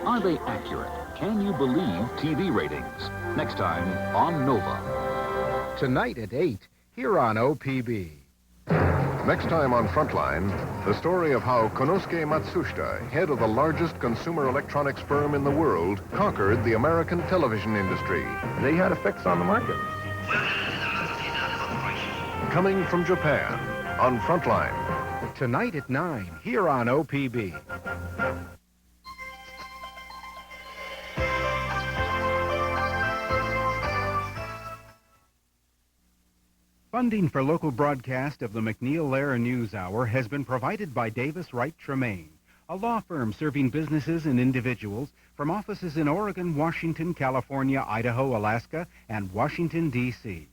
Are they accurate? Can you believe TV ratings? Next time on Nova. Tonight at 8, here on OPB. Next time on Frontline, the story of how Konosuke Matsushita, head of the largest consumer electronics firm in the world, conquered the American television industry. They had a fix on the market. Coming from Japan on Frontline. Tonight at 9, here on OPB. Funding for local broadcast of the McNeil-Lehrer NewsHour has been provided by Davis Wright Tremaine, a law firm serving businesses and individuals from offices in Oregon, Washington, California, Idaho, Alaska, and Washington, D.C.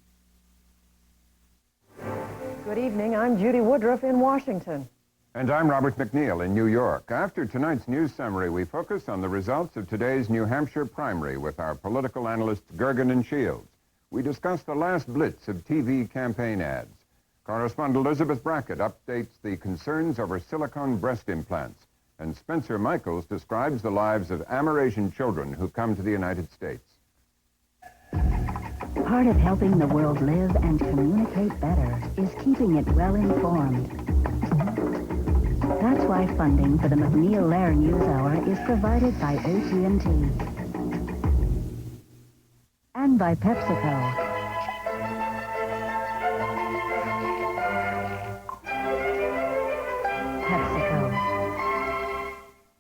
Good evening. I'm Judy Woodruff in Washington. And I'm Robert McNeil in New York. After tonight's news summary, we focus on the results of today's New Hampshire primary with our political analysts Gergen and Shields. We discuss the last blitz of TV campaign ads. Correspondent Elizabeth Brackett updates the concerns over silicone breast implants. And Spencer Michaels describes the lives of Amerasian children who come to the United States. Part of helping the world live and communicate better is keeping it well informed. That's why funding for the McNeil-Lehrer NewsHour is provided by AT&T. And by PepsiCo. PepsiCo.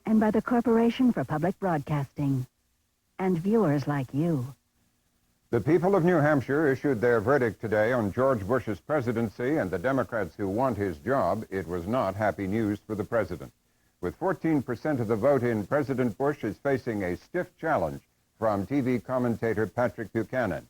And by the Corporation for Public Broadcasting. And viewers like you. The people of New Hampshire issued their verdict today on George Bush's presidency and the Democrats who want his job. It was not happy news for the president. With 14% of the vote in, President Bush is facing a stiff challenge from TV commentator Patrick Buchanan.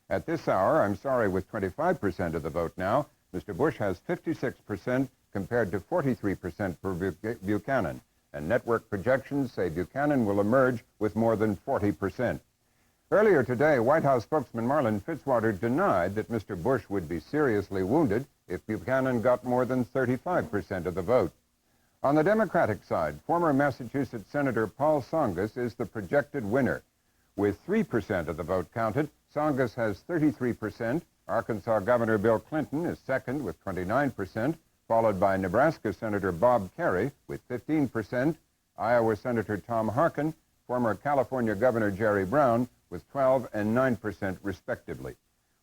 At this hour, with 25% of the vote now, Mr. Bush has 56% compared to 43% for Buchanan. And network projections say Buchanan will emerge with more than 40%. Earlier today, White House spokesman Marlin Fitzwater denied that Mr. Bush would be seriously wounded if Buchanan got more than 35% of the vote. On the Democratic side, former Massachusetts Senator Paul Tsongas is the projected winner. With 3% of the vote counted, Tsongas has 33%. Arkansas Governor Bill Clinton is second with 29%, followed by Nebraska Senator Bob Kerrey with 15%, Iowa Senator Tom Harkin, former California Governor Jerry Brown with 12% and 9% respectively.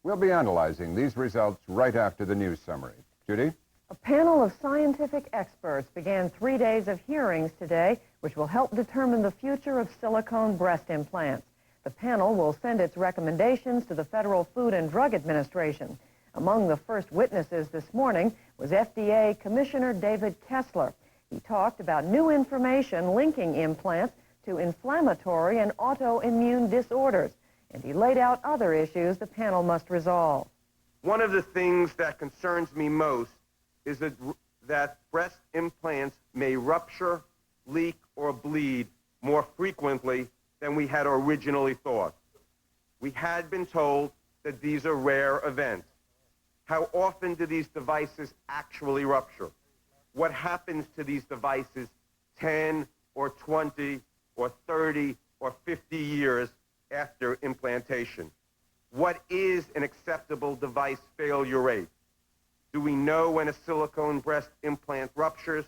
We'll be analyzing these results right after the news summary. Judy? A panel of scientific experts began 3 days of hearings today, which will help determine the future of silicone breast implants. The panel will send its recommendations to the Federal Food and Drug Administration. Among the first witnesses this morning was FDA Commissioner David Kessler. He talked about new information linking implants to inflammatory and autoimmune disorders, and he laid out other issues the panel must resolve. One of the things that concerns me most is that breast implants may rupture, leak, or bleed more frequently than we had originally thought. We had been told that these are rare events. How often do these devices actually rupture? What happens to these devices 10 or 20 or 30 or 50 years after implantation? What is an acceptable device failure rate? Do we know when a silicone breast implant ruptures?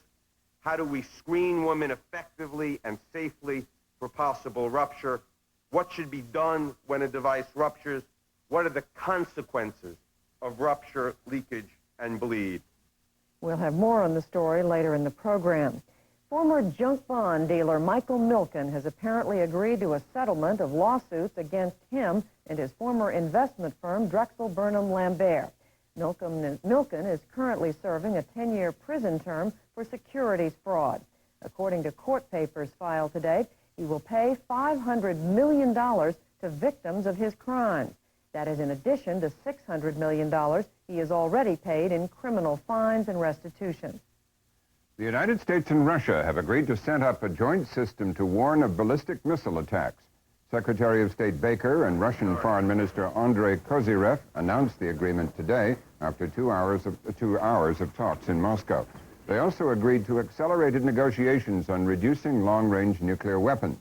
How do we screen women effectively and safely for possible rupture? What should be done when a device ruptures? What are the consequences of rupture, leakage, and bleed? We'll have more on the story later in the program. Former junk bond dealer Michael Milken has apparently agreed to a settlement of lawsuits against him and his former investment firm Drexel Burnham Lambert. Milken is currently serving a 10-year prison term for securities fraud. According to court papers filed today, he will pay $500 million to victims of his crimes. That is in addition to $600 million he has already paid in criminal fines and restitution. The United States and Russia have agreed to set up a joint system to warn of ballistic missile attacks. Secretary of State Baker and Russian Foreign Minister Andrei Kozyrev announced the agreement today after 2 hours of talks in Moscow. They also agreed to accelerated negotiations on reducing long-range nuclear weapons.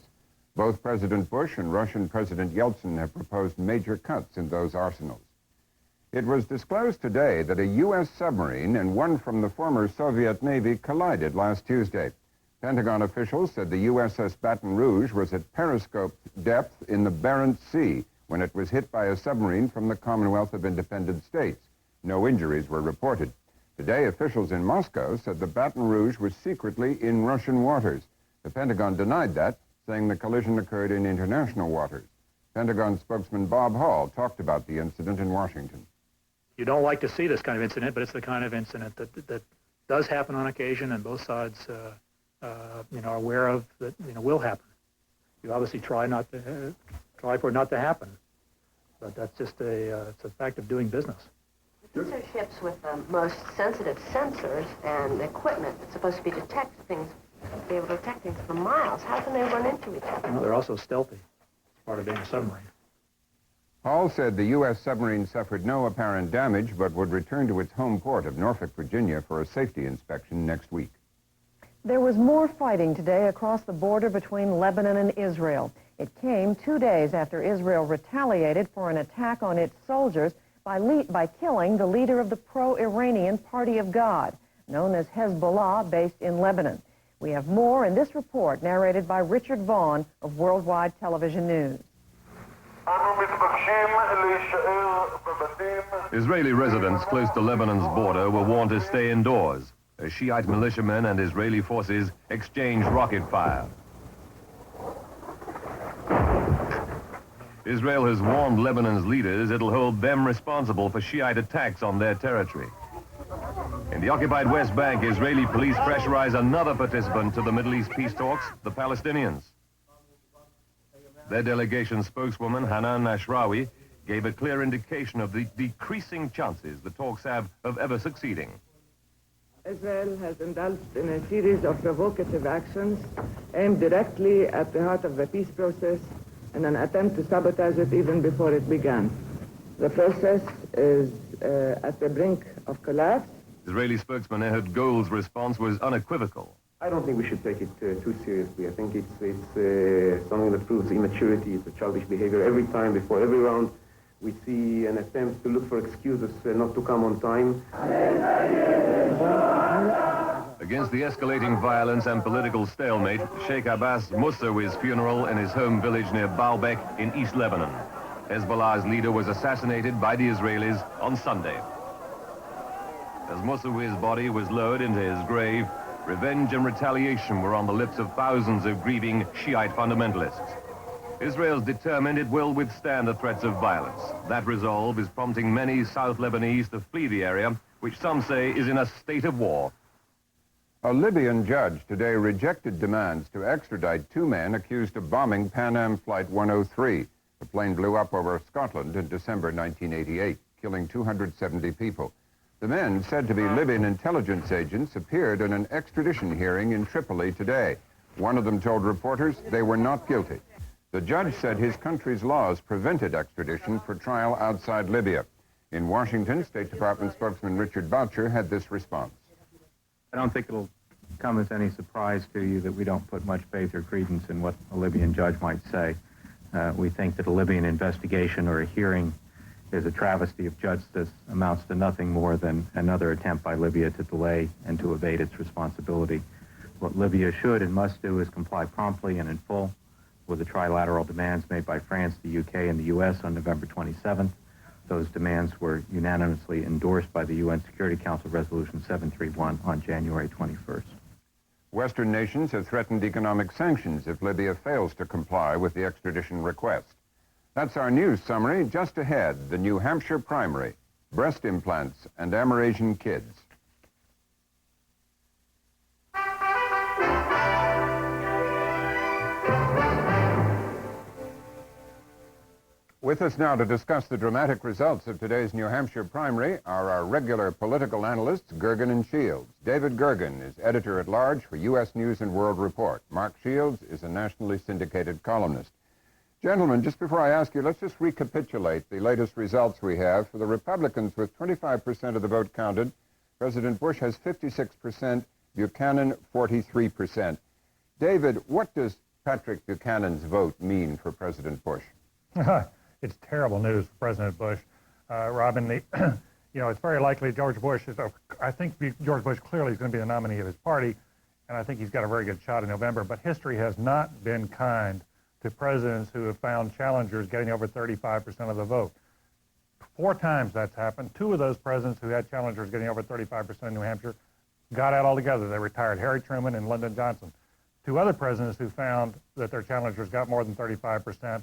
Both President Bush and Russian President Yeltsin have proposed major cuts in those arsenals. It was disclosed today that a U.S. submarine and one from the former Soviet Navy collided last Tuesday. Pentagon officials said the USS Baton Rouge was at periscope depth in the Barents Sea when it was hit by a submarine from the Commonwealth of Independent States. No injuries were reported. Today, officials in Moscow said the Baton Rouge was secretly in Russian waters. The Pentagon denied that, saying the collision occurred in international waters. Pentagon spokesman Bob Hall talked about the incident in Washington. You don't like to see this kind of incident, but it's the kind of incident that does happen on occasion, and both sides are aware of that will happen. You obviously try for it not to happen, but that's just it's a fact of doing business. These are ships with the most sensitive sensors and equipment that's supposed to be able to detect things for miles. How can they run into each other? They're also stealthy. It's part of being a submarine. Hall said the U.S. submarine suffered no apparent damage, but would return to its home port of Norfolk, Virginia, for a safety inspection next week. There was more fighting today across the border between Lebanon and Israel. It came 2 days after Israel retaliated for an attack on its soldiers by killing the leader of the pro-Iranian Party of God, known as Hezbollah, based in Lebanon. We have more in this report narrated by Richard Vaughn of Worldwide Television News. Israeli residents close to Lebanon's border were warned to stay indoors as Shiite militiamen and Israeli forces exchanged rocket fire. Israel has warned Lebanon's leaders it'll hold them responsible for Shiite attacks on their territory. In the occupied West Bank, Israeli police pressurize another participant to the Middle East peace talks, the Palestinians. Their delegation spokeswoman, Hanan Ashrawi, gave a clear indication of the decreasing chances the talks have of ever succeeding. Israel has indulged in a series of provocative actions aimed directly at the heart of the peace process in an attempt to sabotage it even before it began. The process is at the brink of collapse. Israeli spokesman Ehud Gold's response was unequivocal. I don't think we should take it too seriously. I think it's something that proves immaturity. It's a childish behavior. Every time, before every round, we see an attempt to look for excuses not to come on time. Against the escalating violence and political stalemate, Sheikh Abbas Moussawi's funeral in his home village near Baalbek in East Lebanon. Hezbollah's leader was assassinated by the Israelis on Sunday. As Moussawi's body was lowered into his grave, revenge and retaliation were on the lips of thousands of grieving Shiite fundamentalists. Israel's determined it will withstand the threats of violence. That resolve is prompting many South Lebanese to flee the area, which some say is in a state of war. A Libyan judge today rejected demands to extradite two men accused of bombing Pan Am Flight 103. The plane blew up over Scotland in December 1988, killing 270 people. The men, said to be Libyan intelligence agents, appeared in an extradition hearing in Tripoli today. One of them told reporters they were not guilty. The judge said his country's laws prevented extradition for trial outside Libya. In Washington, State Department spokesman Richard Boucher had this response. I don't think it'll come as any surprise to you that we don't put much faith or credence in what a Libyan judge might say. We think that a Libyan investigation or a hearing is a travesty of justice, amounts to nothing more than another attempt by Libya to delay and to evade its responsibility. What Libya should and must do is comply promptly and in full with the trilateral demands made by France, the UK, and the US on November 27th. Those demands were unanimously endorsed by the UN Security Council Resolution 731 on January 21st. Western nations have threatened economic sanctions if Libya fails to comply with the extradition request. That's our news summary. Just ahead, the New Hampshire primary, breast implants, and Amerasian kids. With us now to discuss the dramatic results of today's New Hampshire primary are our regular political analysts, Gergen and Shields. David Gergen is editor-at-large for U.S. News and World Report. Mark Shields is a nationally syndicated columnist. Gentlemen, just before I ask you, let's just recapitulate the latest results we have. For the Republicans, with 25% of the vote counted, President Bush has 56%, Buchanan 43%. David, what does Patrick Buchanan's vote mean for President Bush? It's terrible news for President Bush. Robin, it's very likely George Bush I think George Bush clearly is going to be the nominee of his party, and I think he's got a very good shot in November, but history has not been kind to presidents who have found challengers getting over 35% of the vote. 4 times that's happened. 2 of those presidents who had challengers getting over 35% in New Hampshire got out altogether. They retired, Harry Truman and Lyndon Johnson. 2 other presidents who found that their challengers got more than 35%,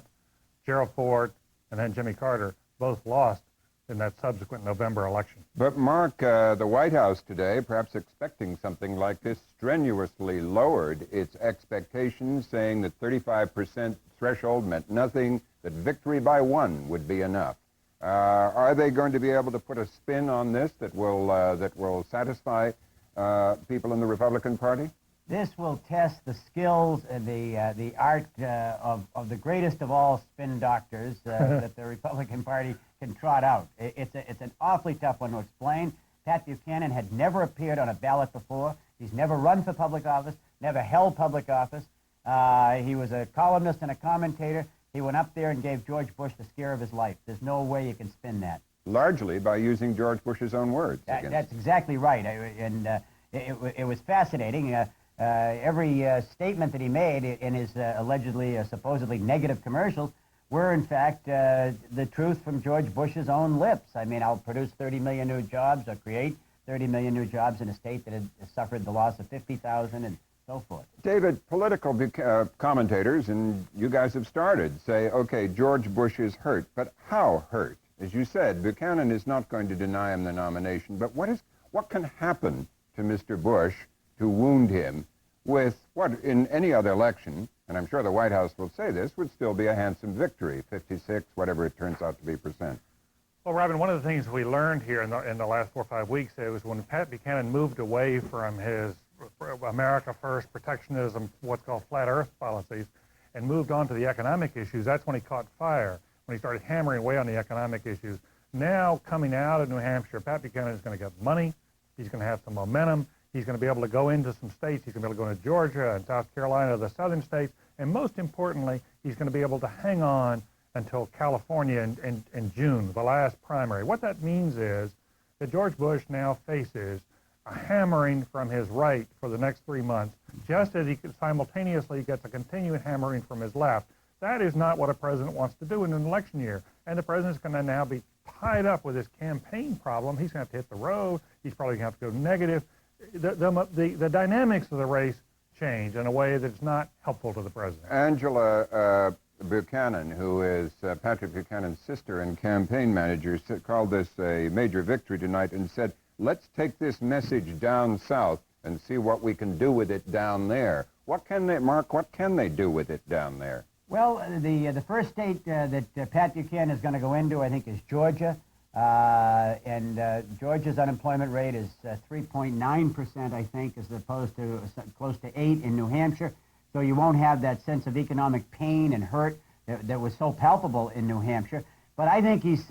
Gerald Ford and then Jimmy Carter, both lost in that subsequent November election. But Mark, the White House today, perhaps expecting something like this, strenuously lowered its expectations, saying that 35% threshold meant nothing, that victory by 1 would be enough. Are they going to be able to put a spin on this that will satisfy people in the Republican Party? This will test the skills and the art of the greatest of all spin doctors that the Republican Party can trot out. It's an awfully tough one to explain. Pat Buchanan had never appeared on a ballot before. He's never run for public office, never held public office. He was a columnist and a commentator. He went up there and gave George Bush the scare of his life. There's no way you can spin that. Largely by using George Bush's own words. That's exactly right. It was fascinating. Every statement that he made in his allegedly, supposedly negative commercials were, in fact, the truth from George Bush's own lips. I mean, I'll produce 30 million new jobs, or create 30 million new jobs in a state that had suffered the loss of 50,000 and so forth. David, political commentators, and you guys have started, say, okay, George Bush is hurt, but how hurt? As you said, Buchanan is not going to deny him the nomination, but what can happen to Mr. Bush to wound him with what, in any other election, and I'm sure the White House will say this, would still be a handsome victory, 56, whatever it turns out to be percent. Well, Robin, one of the things we learned here in the last 4 or 5 weeks was when Pat Buchanan moved away from his America First protectionism, what's called flat earth policies, and moved on to the economic issues, that's when he caught fire, when he started hammering away on the economic issues. Now, coming out of New Hampshire, Pat Buchanan is going to get money, he's going to have some momentum, he's going to be able to go into some states, he's going to be able to go into Georgia and South Carolina, the southern states, and most importantly, he's going to be able to hang on until California in June, the last primary. What that means is that George Bush now faces a hammering from his right for the next 3 months, just as he simultaneously gets a continuing hammering from his left. That is not what a president wants to do in an election year. And the president's going to now be tied up with his campaign problem. He's going to have to hit the road. He's probably going to have to go negative. The dynamics of the race change in a way that's not helpful to the president. Angela Buchanan, who is Patrick Buchanan's sister and campaign manager, called this a major victory tonight and said, let's take this message down south and see what we can do with it down there. What can they, Mark, what can they do with it down there? Well, the first state that Pat Buchanan is going to go into, I think, is Georgia. Georgia's unemployment rate is 3.9%, I think, as opposed to close to 8% in New Hampshire. So you won't have that sense of economic pain and hurt that was so palpable in New Hampshire. But I think he's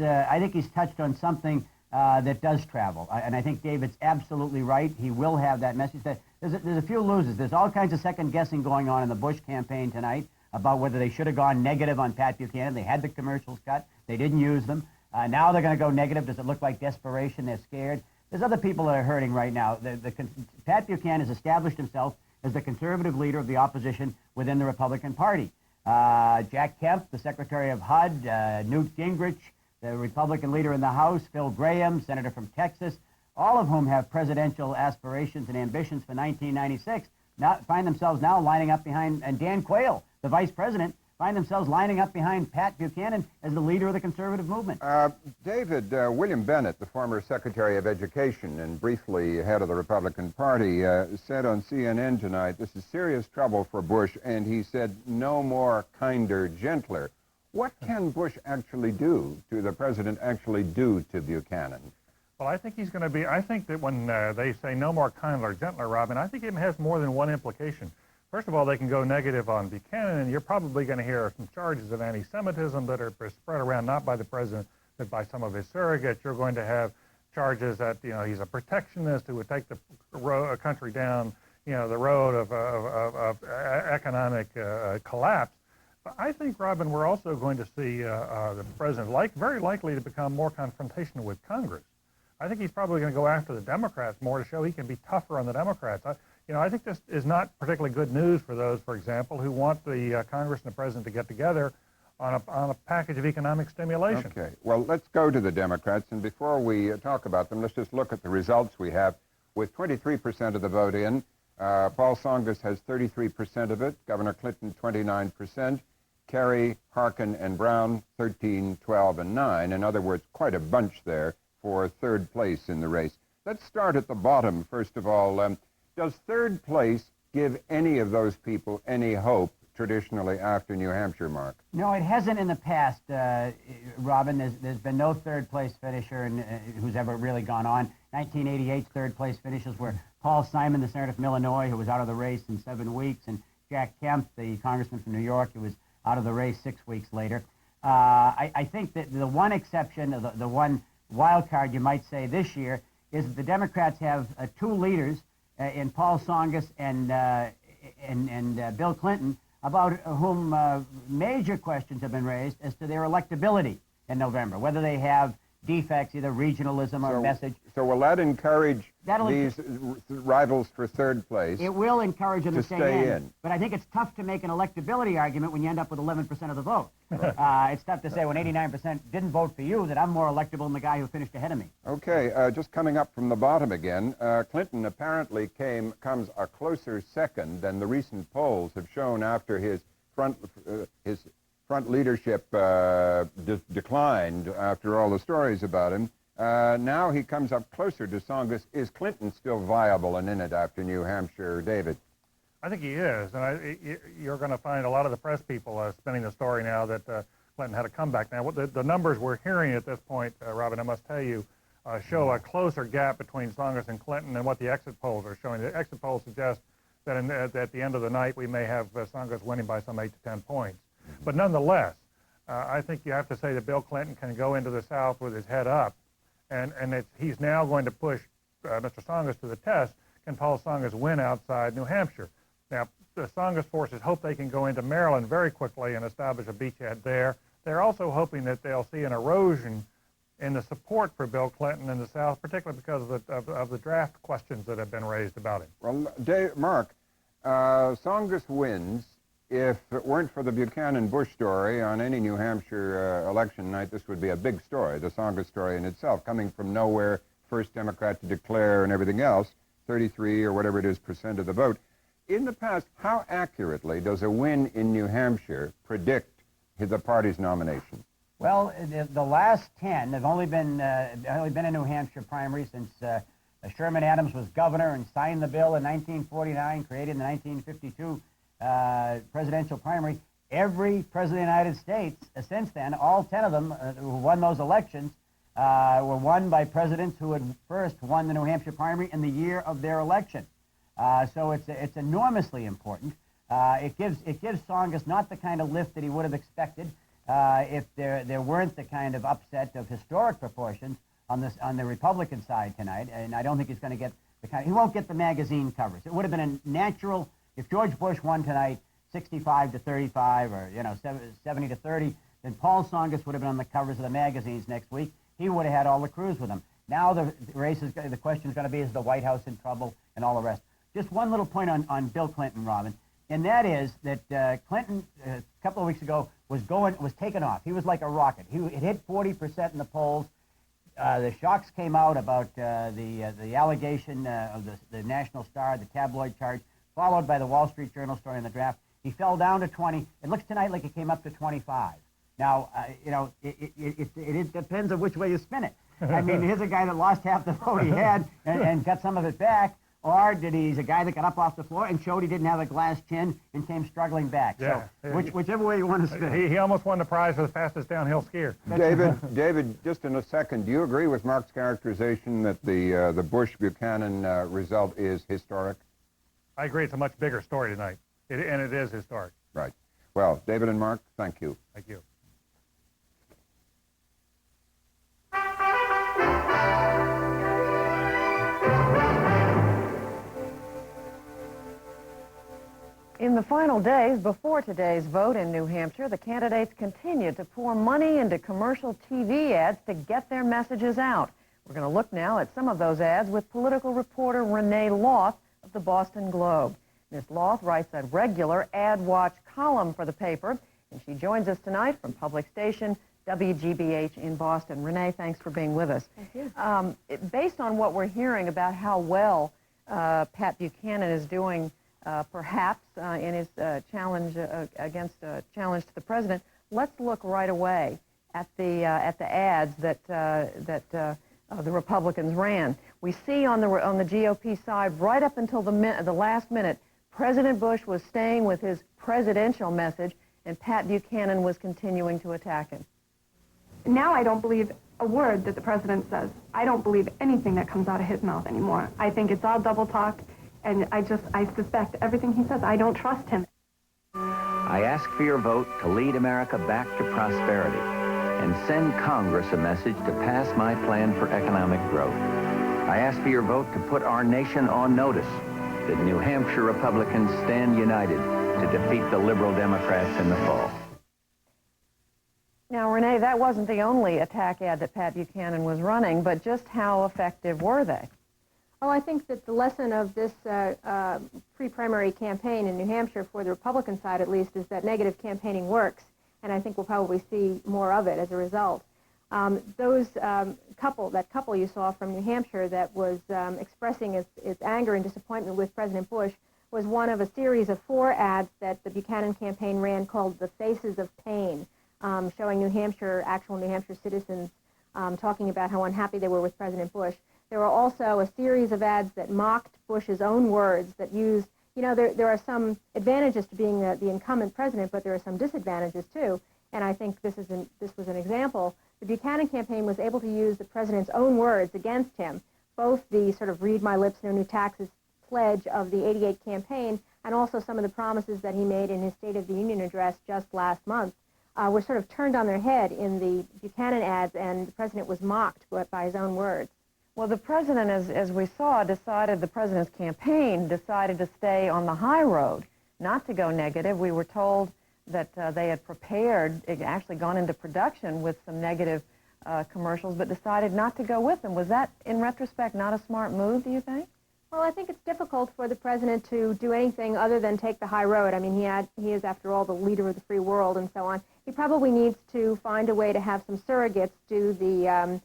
touched on something that does travel. And I think David's absolutely right. He will have that message. There's a few losers. There's all kinds of second guessing going on in the Bush campaign tonight about whether they should have gone negative on Pat Buchanan. They had the commercials cut. They didn't use them. Now they're going to go negative. Does it look like desperation? They're scared. There's other people that are hurting right now. Pat Buchanan has established himself as the conservative leader of the opposition within the Republican Party. Jack Kemp, the Secretary of HUD, Newt Gingrich, the Republican leader in the House, Phil Graham, Senator from Texas, all of whom have presidential aspirations and ambitions for 1996, now find themselves now lining up behind, and Dan Quayle, the vice president, find themselves lining up behind Pat Buchanan as the leader of the conservative movement. David, William Bennett, the former Secretary of Education and briefly head of the Republican Party, said on CNN tonight, this is serious trouble for Bush, and he said, no more, kinder, gentler. What can Bush actually do, to the president actually do to Buchanan? Well, I think he's going to be, I think that when they say no more, kinder, gentler, Robin, I think it has more than one implication. First of all, they can go negative on Buchanan, and you're probably going to hear some charges of anti-Semitism that are spread around not by the president, but by some of his surrogates. You're going to have charges that, he's a protectionist who would take the country down. the road of economic collapse. But I think, Robin, we're also going to see the president very likely to become more confrontational with Congress. I think he's probably going to go after the Democrats more to show he can be tougher on the Democrats. I think this is not particularly good news for those, for example, who want the Congress and the president to get together on a package of economic stimulation. Okay. Well, let's go to the Democrats, and before we talk about them, let's just look at the results we have. With 23% of the vote in, Paul Tsongas has 33% of it, Governor Clinton 29%, Kerry, Harkin, and Brown 13, 12, and 9. In other words, quite a bunch there for third place in the race. Let's start at the bottom, first of all. Does third place give any of those people any hope traditionally after New Hampshire, Mark? No, it hasn't in the past, Robin. There's been no third place finisher who's ever really gone on. 1988's third place finishers were Paul Simon, the senator from Illinois, who was out of the race in 7 weeks, and Jack Kemp, the congressman from New York, who was out of the race 6 weeks later. I think that the one exception, the one wild card you might say this year, is that the Democrats have two leaders in Paul Tsongas and Bill Clinton, about whom major questions have been raised as to their electability in November, whether they have defects, either regionalism or message. So will that encourage these rivals for third place? It will encourage them to stay in. But I think it's tough to make an electability argument when you end up with 11% of the vote. It's tough to say when 89% didn't vote for you that I'm more electable than the guy who finished ahead of me. Okay, just coming up from the bottom again, Clinton apparently comes a closer second than the recent polls have shown after his front leadership declined after all the stories about him. Now he comes up closer to Tsongas. Is Clinton still viable and in it after New Hampshire, David? I think he is, and you're going to find a lot of the press people spinning the story now that Clinton had a comeback. Now, the numbers we're hearing at this point, Robin, I must tell you, show a closer gap between Tsongas and Clinton than what the exit polls are showing. The exit polls suggest that at the end of the night we may have Tsongas winning by some 8 to 10 points. But nonetheless, I think you have to say that Bill Clinton can go into the South with his head up, and he's now going to push Mr. Tsongas to the test. Can Paul Tsongas win outside New Hampshire? Now, the Tsongas forces hope they can go into Maryland very quickly and establish a beachhead there. They're also hoping that they'll see an erosion in the support for Bill Clinton in the South, particularly because of the draft questions that have been raised about him. Well, Mark, Tsongas wins. If it weren't for the Buchanan-Bush story on any New Hampshire election night, this would be a big story, the Tsongas story in itself, coming from nowhere, first Democrat to declare and everything else, 33 or whatever it is % of the vote. In the past, how accurately does a win in New Hampshire predict the party's nomination? Well, the last 10, there've only been a New Hampshire primary since Sherman Adams was governor and signed the bill in 1949, created the 1952 presidential primary. Every president of the United States since then, all 10 of them who won those elections were won by presidents who had first won the New Hampshire primary in the year of their election. So it's enormously important. It gives Tsongas not the kind of lift that he would have expected if there weren't the kind of upset of historic proportions on the Republican side tonight. And I don't think he's going to get he won't get the magazine coverage. It would have been a natural. If George Bush won tonight 65 to 35 or 70 to 30, then Paul Tsongas would have been on the covers of the magazines next week. He would have had all the crews with him. Now the question is going to be, is the White House in trouble and all the rest. Just one little point on Bill Clinton, Robin, and that is that Clinton a couple of weeks ago was taken off. He was like a rocket. It hit 40% in the polls. The shocks came out about the allegation of the National Star, the tabloid charge, followed by the Wall Street Journal story in the draft. He fell down to 20. It looks tonight like it came up to 25. Now, it depends on which way you spin it. I mean, here's a guy that lost half the vote he had and got some of it back, or he's a guy that got up off the floor and showed he didn't have a glass chin and came struggling back. Yeah. So whichever way you want to spin it. He almost won the prize for the fastest downhill skier. David, just in a second, do you agree with Mark's characterization that the Bush-Buchanan result is historic? I agree. It's a much bigger story tonight, and it is historic. Right. Well, David and Mark, thank you. Thank you. In the final days before today's vote in New Hampshire, the candidates continue to pour money into commercial TV ads to get their messages out. We're going to look now at some of those ads with political reporter Renee Loth of the Boston Globe. Ms. Loth writes a regular Ad Watch column for the paper, and she joins us tonight from public station WGBH in Boston. Renee, thanks for being with us. Thank you. Based on what we're hearing about how well Pat Buchanan is doing perhaps in his challenge against challenge to the president, let's look right away at the ads that the Republicans ran. We see on the GOP side, right up until the last minute, President Bush was staying with his presidential message, and Pat Buchanan was continuing to attack him. Now I don't believe a word that the president says. I don't believe anything that comes out of his mouth anymore. I think it's all double talk, and I suspect everything he says. I don't trust him. I ask for your vote to lead America back to prosperity and send Congress a message to pass my plan for economic growth. I ask for your vote to put our nation on notice that New Hampshire Republicans stand united to defeat the liberal Democrats in the fall. Now, Renee, that wasn't the only attack ad that Pat Buchanan was running, but just how effective were they? Well, I think that the lesson of this pre-primary campaign in New Hampshire, for the Republican side at least, is that negative campaigning works, and I think we'll probably see more of it as a result. That couple you saw from New Hampshire that was expressing its anger and disappointment with President Bush was one of a series of 4 ads that the Buchanan campaign ran called The Faces of Pain, showing actual New Hampshire citizens talking about how unhappy they were with President Bush. There were also a series of ads that mocked Bush's own words, that used, there are some advantages to being the incumbent president, but there are some disadvantages too. And I think this was an example. The Buchanan campaign was able to use the president's own words against him, both the sort of read my lips, no new taxes pledge of the '88 campaign, and also some of the promises that he made in his State of the Union address just last month. Were sort of turned on their head in the Buchanan ads, and the president was mocked by his own words. Well, the president, as we saw, the president's campaign decided to stay on the high road, not to go negative. We were told that they had actually gone into production with some negative commercials, but decided not to go with them. Was that, in retrospect, not a smart move, do you think? Well, I think it's difficult for the president to do anything other than take the high road. I mean, he is, after all, the leader of the free world and so on. He probably needs to find a way to have some surrogates do the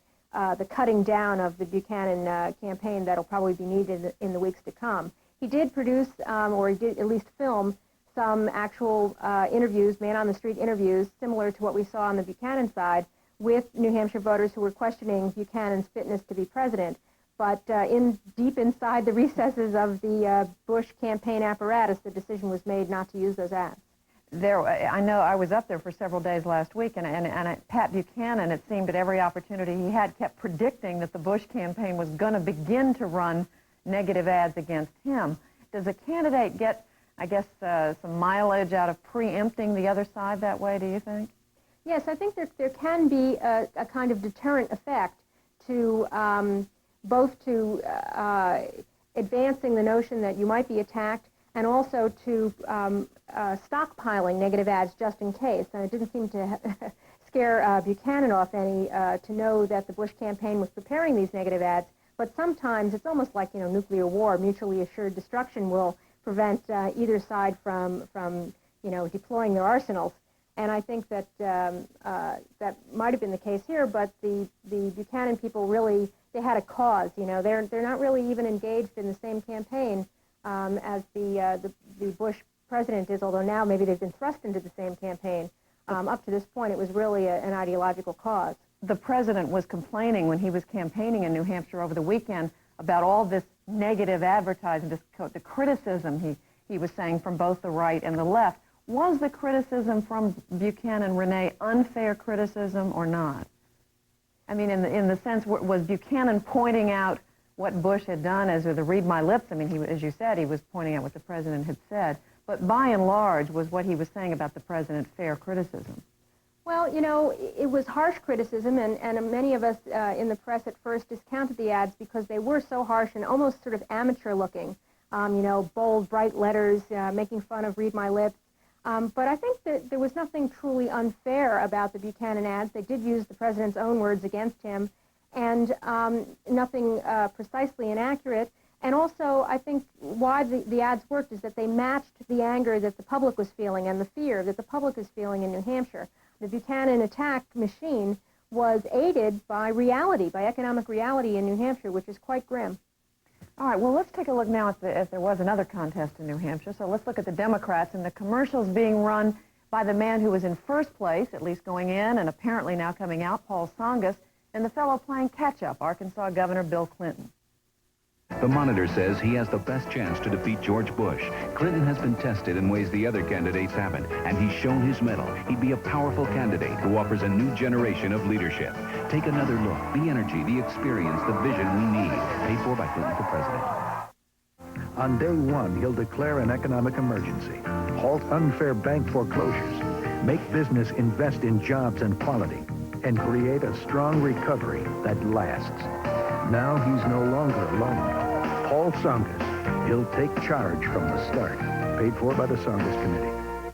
cutting down of the Buchanan campaign that'll probably be needed in the weeks to come. He did produce, or he did at least film, some actual interviews, man-on-the-street interviews, similar to what we saw on the Buchanan side, with New Hampshire voters who were questioning Buchanan's fitness to be president. But deep inside the recesses of the Bush campaign apparatus, the decision was made not to use those ads. I know I was up there for several days last week, and Pat Buchanan, it seemed at every opportunity he had, kept predicting that the Bush campaign was going to begin to run negative ads against him. Does a candidate get, I guess, some mileage out of preempting the other side that way, do you think? Yes, I think there can be a kind of deterrent effect to both to advancing the notion that you might be attacked, and also to stockpiling negative ads just in case. And it didn't seem to scare Buchanan off any to know that the Bush campaign was preparing these negative ads. But sometimes it's almost like, nuclear war. Mutually assured destruction will prevent either side from deploying their arsenals. And I think that that might have been the case here. But the Buchanan people really, they had a cause. They're not really even engaged in the same campaign as the Bush president is, although now maybe they've been thrust into the same campaign. Up to this point, it was really an ideological cause. The president was complaining when he was campaigning in New Hampshire over the weekend about all this negative advertising, the criticism he was saying from both the right and the left. Was the criticism from Buchanan, Renee, unfair criticism or not? I mean, in the sense, was Buchanan pointing out what Bush had done as with the read my lips? I mean, as you said, he was pointing out what the president had said. But by and large, was what he was saying about the president fair criticism? Well, it was harsh criticism, and many of us in the press at first discounted the ads because they were so harsh and almost sort of amateur-looking. bold, bright letters, making fun of Read My Lips. But I think that there was nothing truly unfair about the Buchanan ads. They did use the president's own words against him, and nothing precisely inaccurate. And also, I think why the ads worked is that they matched the anger that the public was feeling and the fear that the public is feeling in New Hampshire. The Buchanan attack machine was aided by reality, by economic reality in New Hampshire, which is quite grim. All right, well, let's take a look now if there was another contest in New Hampshire. So let's look at the Democrats and the commercials being run by the man who was in first place, at least going in, and apparently now coming out, Paul Tsongas, and the fellow playing catch-up, Arkansas Governor Bill Clinton. The Monitor says he has the best chance to defeat George Bush. Clinton has been tested in ways the other candidates haven't, and he's shown his mettle. He'd be a powerful candidate who offers a new generation of leadership. Take another look. The energy, the experience, the vision we need. Paid for by Clinton for president. On day one, he'll declare an economic emergency, halt unfair bank foreclosures, make business invest in jobs and quality, and create a strong recovery that lasts. Now he's no longer alone. Paul Tsongas. He'll take charge from the start. Paid for by the Tsongas Committee.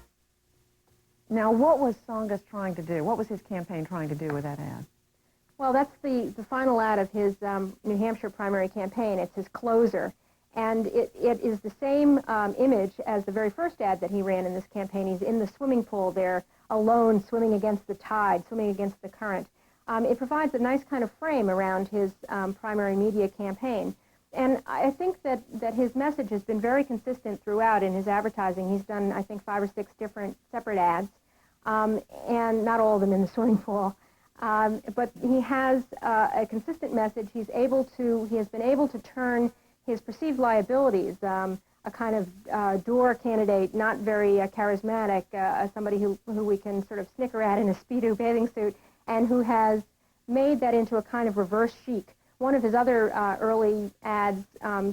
Now, what was Tsongas trying to do? What was his campaign trying to do with that ad? Well, that's the final ad of his New Hampshire primary campaign. It's his closer. And it is the same image as the very first ad that he ran in this campaign. He's in the swimming pool there, alone, swimming against the tide, swimming against the current. It provides a nice kind of frame around his primary media campaign. And I think that his message has been very consistent throughout in his advertising. He's done, I think, 5 or 6 different separate ads, and not all of them in the swimming pool. But he has a consistent message. He has been able to turn his perceived liabilities, a kind of door candidate, not very charismatic, somebody who we can sort of snicker at in a Speedo bathing suit, and who has made that into a kind of reverse chic. One of his other early ads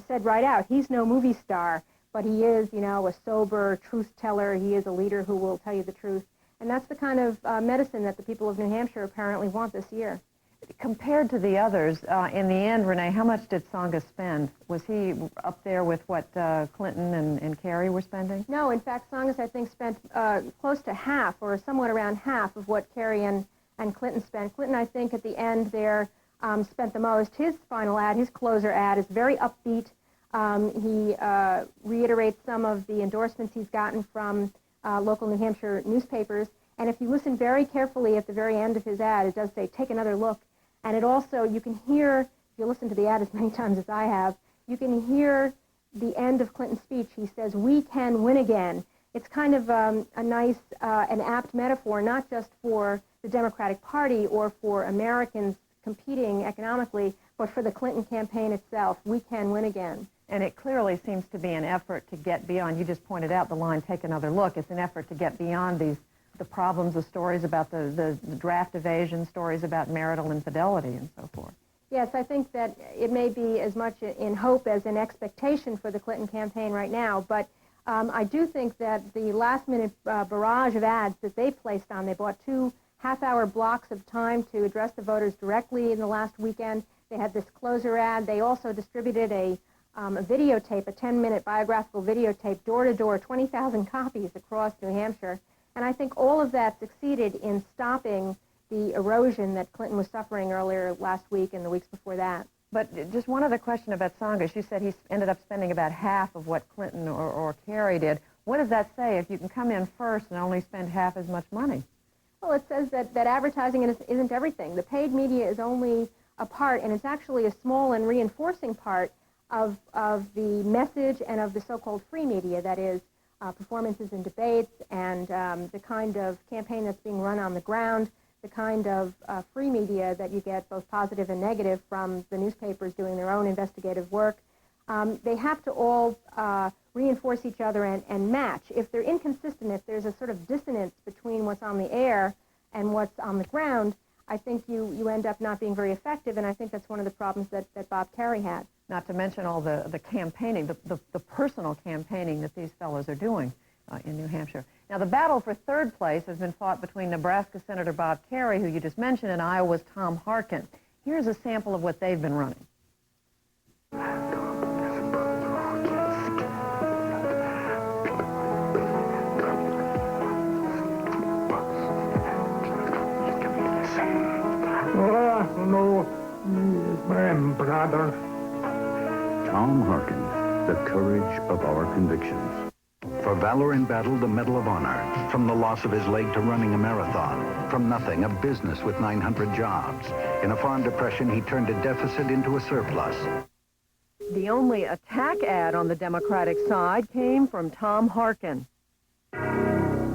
said right out, he's no movie star, but he is, a sober truth teller. He is a leader who will tell you the truth. And that's the kind of medicine that the people of New Hampshire apparently want this year. Compared to the others, in the end, Renee, how much did Tsongas spend? Was he up there with what Clinton and Kerry were spending? No, in fact, Tsongas, I think, spent close to half, or somewhat around half, of what Kerry and Clinton spent. Clinton, I think, at the end there spent the most. His final ad, his closer ad, is very upbeat. He reiterates some of the endorsements he's gotten from local New Hampshire newspapers. And if you listen very carefully at the very end of his ad, it does say, take another look. And it also, you can hear, if you listen to the ad as many times as I have, you can hear the end of Clinton's speech. He says, we can win again. It's kind of a nice, an apt metaphor, not just for the Democratic Party or for Americans competing economically, but for the Clinton campaign itself. We can win again. And it clearly seems to be an effort to get beyond, you just pointed out the line, take another look. It's an effort to get beyond the problems, the stories about the draft evasion, stories about marital infidelity and so forth. Yes, I think that it may be as much in hope as in expectation for the Clinton campaign right now, but I do think that the last-minute barrage of ads that they placed on, they bought 2 half-hour blocks of time to address the voters directly in the last weekend. They had this closer ad. They also distributed a videotape, a 10-minute biographical videotape, door-to-door, 20,000 copies across New Hampshire. And I think all of that succeeded in stopping the erosion that Clinton was suffering earlier last week and the weeks before that. But just one other question about Tsongas. You said he ended up spending about half of what Clinton or Kerry did. What does that say if you can come in first and only spend half as much money? Well, it says that advertising isn't everything. The paid media is only a part, and it's actually a small and reinforcing part of the message and of the so-called free media, that is, performances and debates and the kind of campaign that's being run on the ground, the kind of free media that you get, both positive and negative, from the newspapers doing their own investigative work. They have to all reinforce each other and match. If they're inconsistent, if there's a sort of dissonance between what's on the air and what's on the ground, I think you end up not being very effective, and I think that's one of the problems that Bob Kerry had. Not to mention all the campaigning, the personal campaigning that these fellows are doing in New Hampshire. Now, the battle for third place has been fought between Nebraska Senator Bob Kerry, who you just mentioned, and Iowa's Tom Harkin. Here's a sample of what they've been running. father. Tom Harkin, the courage of our convictions. For valor in battle, the Medal of Honor. From the loss of his leg to running a marathon. From nothing, a business with 900 jobs. In a farm depression, he turned a deficit into a surplus. The only attack ad on the Democratic side came from Tom Harkin.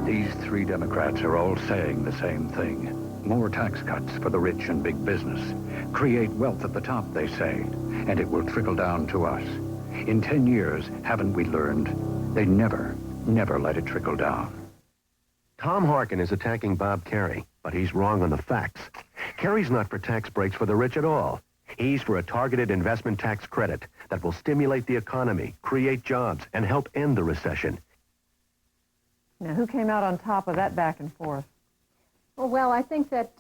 These three Democrats are all saying the same thing. More tax cuts for the rich and big business. Create wealth at the top, they say, and it will trickle down to us. In 10 years, haven't we learned? They never let it trickle down. Tom Harkin is attacking Bob Kerrey, but he's wrong on the facts. Kerry's not for tax breaks for the rich at all. He's for a targeted investment tax credit that will stimulate the economy, create jobs, and help end the recession. Now, who came out on top of that back and forth? Well, I think that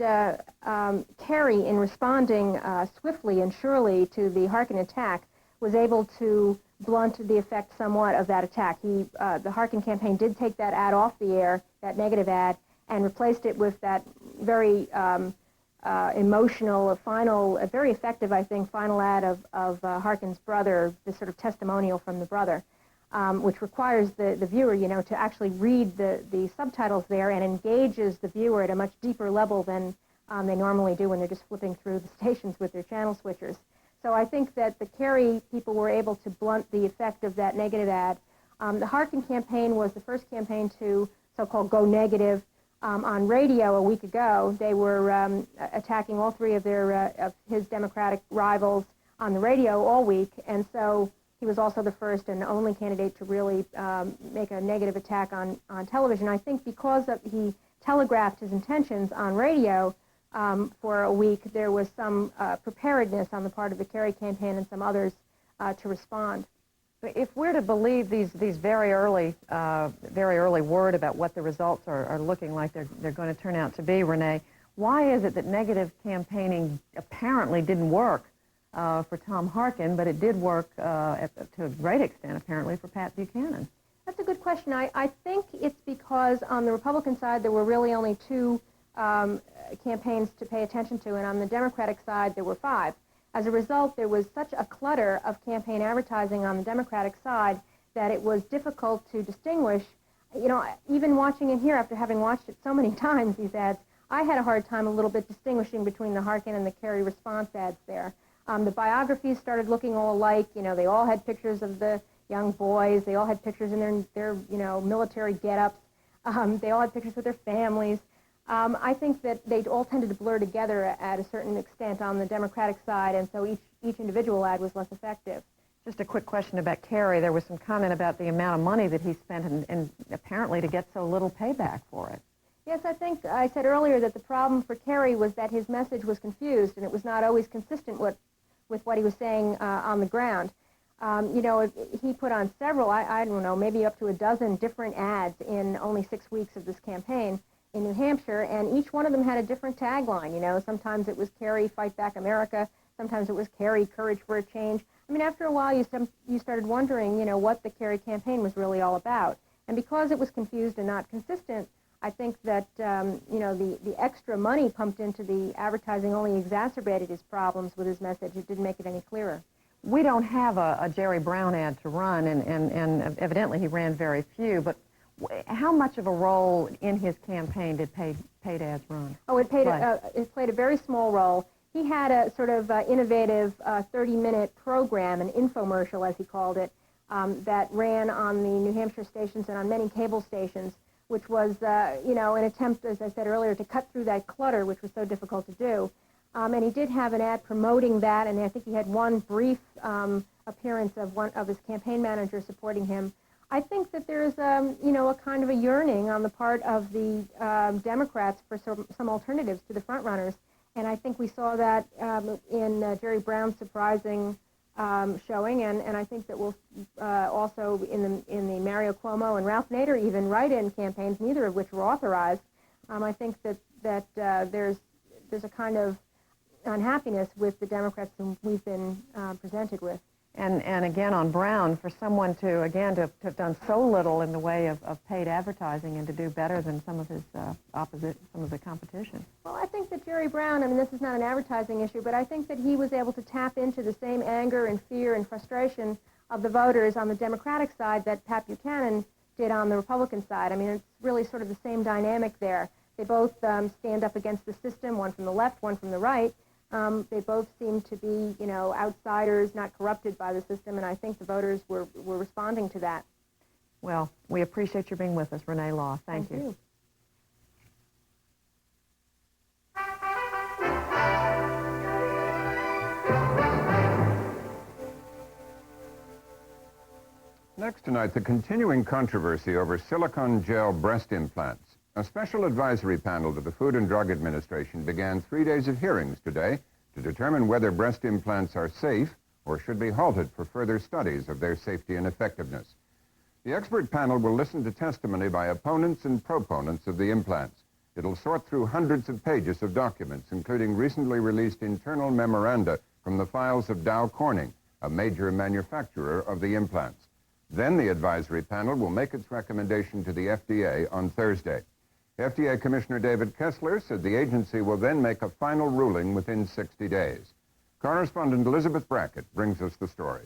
Kerry, in responding swiftly and surely to the Harkin attack, was able to blunt the effect somewhat of that attack. The Harkin campaign did take that ad off the air, that negative ad, and replaced it with that very emotional, very effective, I think, final ad of Harkin's brother, this sort of testimonial from the brother, which requires the viewer, to actually read the subtitles there and engages the viewer at a much deeper level than they normally do when they're just flipping through the stations with their channel switchers. So I think that the Kerry people were able to blunt the effect of that negative ad. The Harkin campaign was the first campaign to so-called go negative. On radio a week ago, they were attacking all three of his Democratic rivals on the radio all week, and so he was also the first and only candidate to really make a negative attack on television. I think because he telegraphed his intentions on radio for a week, there was some preparedness on the part of the Kerry campaign and some others to respond. If we're to believe these very early word about what the results are looking like they're going to turn out to be, Renee, why is it that negative campaigning apparently didn't work for Tom Harkin, but it did work to a great extent, apparently, for Pat Buchanan? That's a good question. I think it's because on the Republican side there were really only two campaigns to pay attention to, and on the Democratic side there were 5. As a result, there was such a clutter of campaign advertising on the Democratic side that it was difficult to distinguish. Even watching it here, after having watched it so many times, these ads, I had a hard time a little bit distinguishing between the Harkin and the Kerry response ads there. The biographies started looking all alike. They all had pictures of the young boys. They all had pictures in their military get-ups. They all had pictures with their families. I think that they all tended to blur together at a certain extent on the Democratic side, and so each individual ad was less effective. Just a quick question about Kerry. There was some comment about the amount of money that he spent and apparently to get so little payback for it. Yes, I think I said earlier that the problem for Kerry was that his message was confused and it was not always consistent with what he was saying on the ground. He put on several, I don't know, maybe up to a dozen different ads in only 6 weeks of this campaign in New Hampshire, and each one of them had a different tagline. Sometimes it was Kerry, Fight Back America. Sometimes it was Kerry, Courage for a Change. I mean, after a while, you started wondering, what the Kerry campaign was really all about. And because it was confused and not consistent, I think that, the extra money pumped into the advertising only exacerbated his problems with his message. It didn't make it any clearer. We don't have a Jerry Brown ad to run, and evidently he ran very few, but how much of a role in his campaign did paid ads run? Oh, it played a very small role. He had a sort of innovative 30-minute program, an infomercial, as he called it, that ran on the New Hampshire stations and on many cable stations, which was, an attempt, as I said earlier, to cut through that clutter, which was so difficult to do. And he did have an ad promoting that, and I think he had one brief appearance of one of his campaign managers supporting him. I think that there's, a kind of a yearning on the part of the Democrats for some alternatives to the frontrunners, and I think we saw that in Jerry Brown's surprising showing, and I think that we'll also in the Mario Cuomo and Ralph Nader even write-in campaigns, neither of which were authorized. I think that there's a kind of unhappiness with the Democrats whom we've been presented with. And again, on Brown, for someone to have done so little in the way of paid advertising and to do better than some of his some of the competition. Well, I think that Jerry Brown, I mean, this is not an advertising issue, but I think that he was able to tap into the same anger and fear and frustration of the voters on the Democratic side that Pat Buchanan did on the Republican side. I mean, it's really sort of the same dynamic there. They both stand up against the system, one from the left, one from the right. They both seem to be, you know, outsiders, not corrupted by the system, and I think the voters were responding to that. Well, we appreciate your being with us, Renee Law. Thank you. Next tonight, the continuing controversy over silicone gel breast implants. A special advisory panel to the Food and Drug Administration began 3 days of hearings today to determine whether breast implants are safe or should be halted for further studies of their safety and effectiveness. The expert panel will listen to testimony by opponents and proponents of the implants. It'll sort through hundreds of pages of documents, including recently released internal memoranda from the files of Dow Corning, a major manufacturer of the implants. Then the advisory panel will make its recommendation to the FDA on Thursday. FDA Commissioner David Kessler said the agency will then make a final ruling within 60 days. Correspondent Elizabeth Brackett brings us the story.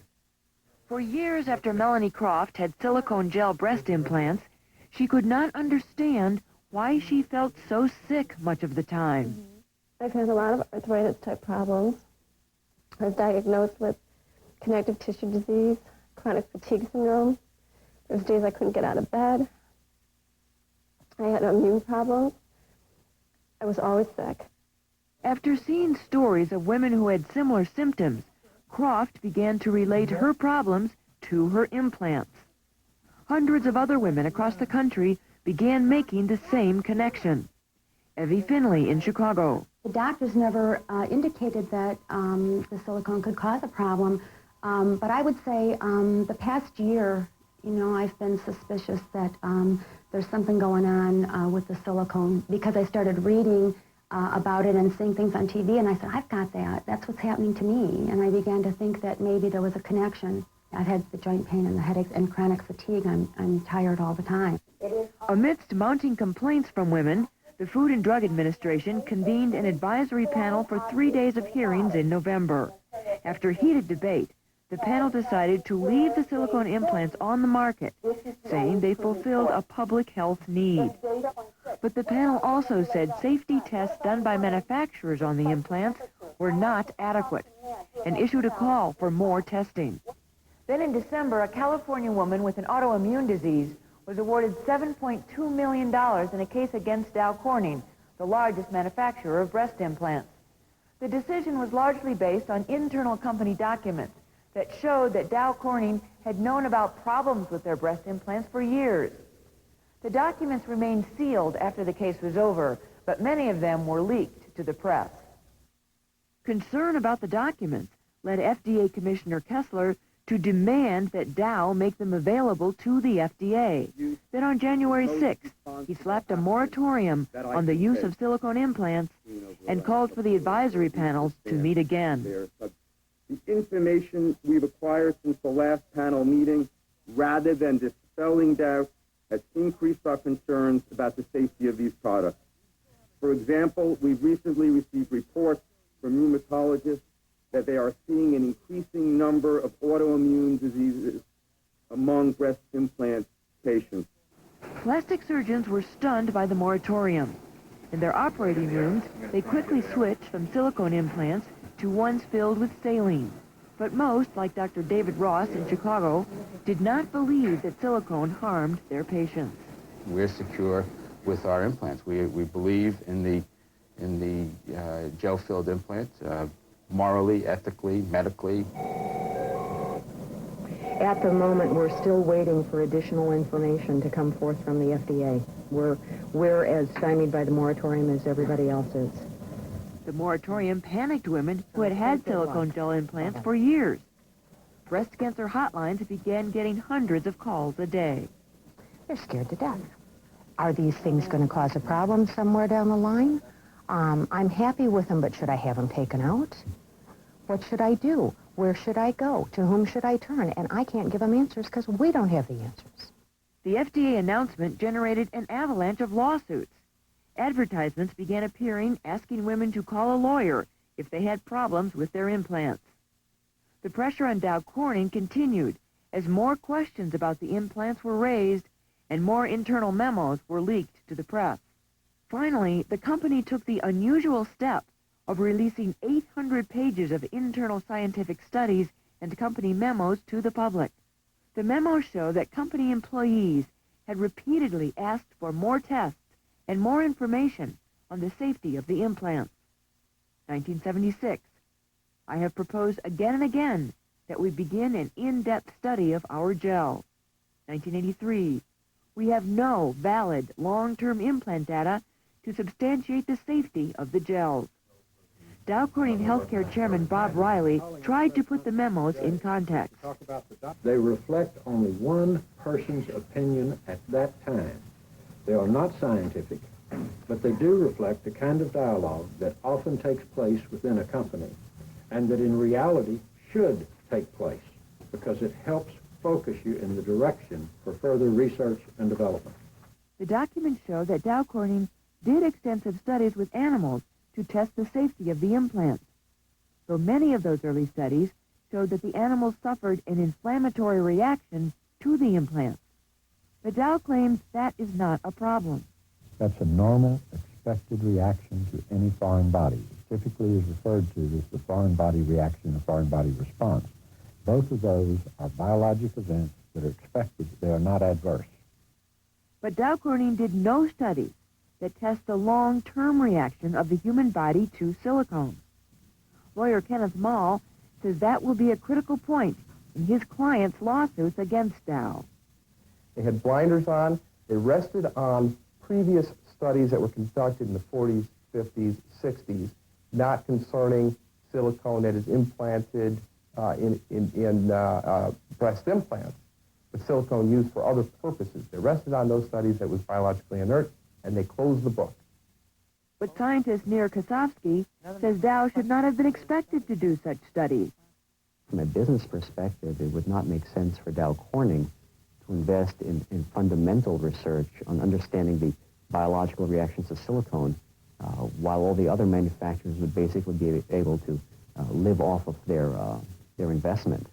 For years after Melanie Croft had silicone gel breast implants, she could not understand why she felt so sick much of the time. I've had a lot of arthritis-type problems. I was diagnosed with connective tissue disease, chronic fatigue syndrome. There was days I couldn't get out of bed. I had immune problems. I was always sick. After seeing stories of women who had similar symptoms, Croft began to relate her problems to her implants. Hundreds of other women across the country began making the same connection. Evie Finley in Chicago. The doctors never indicated that the silicone could cause a problem, but I would say the past year, you know, I've been suspicious that there's something going on with the silicone because I started reading about it and seeing things on TV, and I said, I've got that. That's what's happening to me. And I began to think that maybe there was a connection. I've had the joint pain and the headaches and chronic fatigue. I'm tired all the time. Amidst mounting complaints from women, the Food and Drug Administration convened an advisory panel for 3 days of hearings in November. After heated debate, the panel decided to leave the silicone implants on the market, saying they fulfilled a public health need. But the panel also said safety tests done by manufacturers on the implants were not adequate and issued a call for more testing. Then in December, a California woman with an autoimmune disease was awarded $7.2 million in a case against Dow Corning, the largest manufacturer of breast implants. The decision was largely based on internal company documents that showed that Dow Corning had known about problems with their breast implants for years. The documents remained sealed after the case was over, but many of them were leaked to the press. Concern about the documents led FDA Commissioner Kessler to demand that Dow make them available to the FDA. Then on January 6th, he slapped a moratorium on the use of silicone implants and called for the advisory panels to meet again. The information we've acquired since the last panel meeting, rather than dispelling doubt, has increased our concerns about the safety of these products. For example, we've recently received reports from rheumatologists that they are seeing an increasing number of autoimmune diseases among breast implant patients. Plastic surgeons were stunned by the moratorium. In their operating rooms, they quickly switched from silicone implants to ones filled with saline. But most, like Dr. David Ross in Chicago, did not believe that silicone harmed their patients. We're secure with our implants. We believe in the gel-filled implant, morally, ethically, medically. At the moment, we're still waiting for additional information to come forth from the FDA. We're as stymied by the moratorium as everybody else is. The moratorium panicked women who had had silicone gel implants for years. Breast cancer hotlines began getting hundreds of calls a day. They're scared to death. Are these things going to cause a problem somewhere down the line? I'm happy with them, but should I have them taken out? What should I do? Where should I go? To whom should I turn? And I can't give them answers because we don't have the answers. The FDA announcement generated an avalanche of lawsuits. Advertisements began appearing asking women to call a lawyer if they had problems with their implants. The pressure on Dow Corning continued as more questions about the implants were raised and more internal memos were leaked to the press. Finally, the company took the unusual step of releasing 800 pages of internal scientific studies and company memos to the public. The memos show that company employees had repeatedly asked for more tests and more information on the safety of the implants. 1976. I have proposed again and again that we begin an in-depth study of our gel. 1983. We have no valid long-term implant data to substantiate the safety of the gels. Dow Corning Healthcare Chairman Bob Riley tried to put the memos in context. They reflect only one person's opinion at that time. They are not scientific, but they do reflect the kind of dialogue that often takes place within a company and that in reality should take place because it helps focus you in the direction for further research and development. The documents show that Dow Corning did extensive studies with animals to test the safety of the implants, though many of those early studies showed that the animals suffered an inflammatory reaction to the implants. But Dow claims that is not a problem. That's a normal, expected reaction to any foreign body. It typically is referred to as the foreign body reaction or foreign body response. Both of those are biologic events that are expected. They are not adverse. But Dow Corning did no studies that test the long-term reaction of the human body to silicone. Lawyer Kenneth Mall says that will be a critical point in his client's lawsuits against Dow. They had blinders on. They rested on previous studies that were conducted in the 40s, 50s, 60s, not concerning silicone that is implanted in breast implants, but silicone used for other purposes. They rested on those studies that was biologically inert, and they closed the book. But scientist Nir Kosofsky says Dow should not have been expected to do such studies. From a business perspective, it would not make sense for Dow Corning to invest in fundamental research on understanding the biological reactions to silicone, while all the other manufacturers would basically be able to live off of their investment.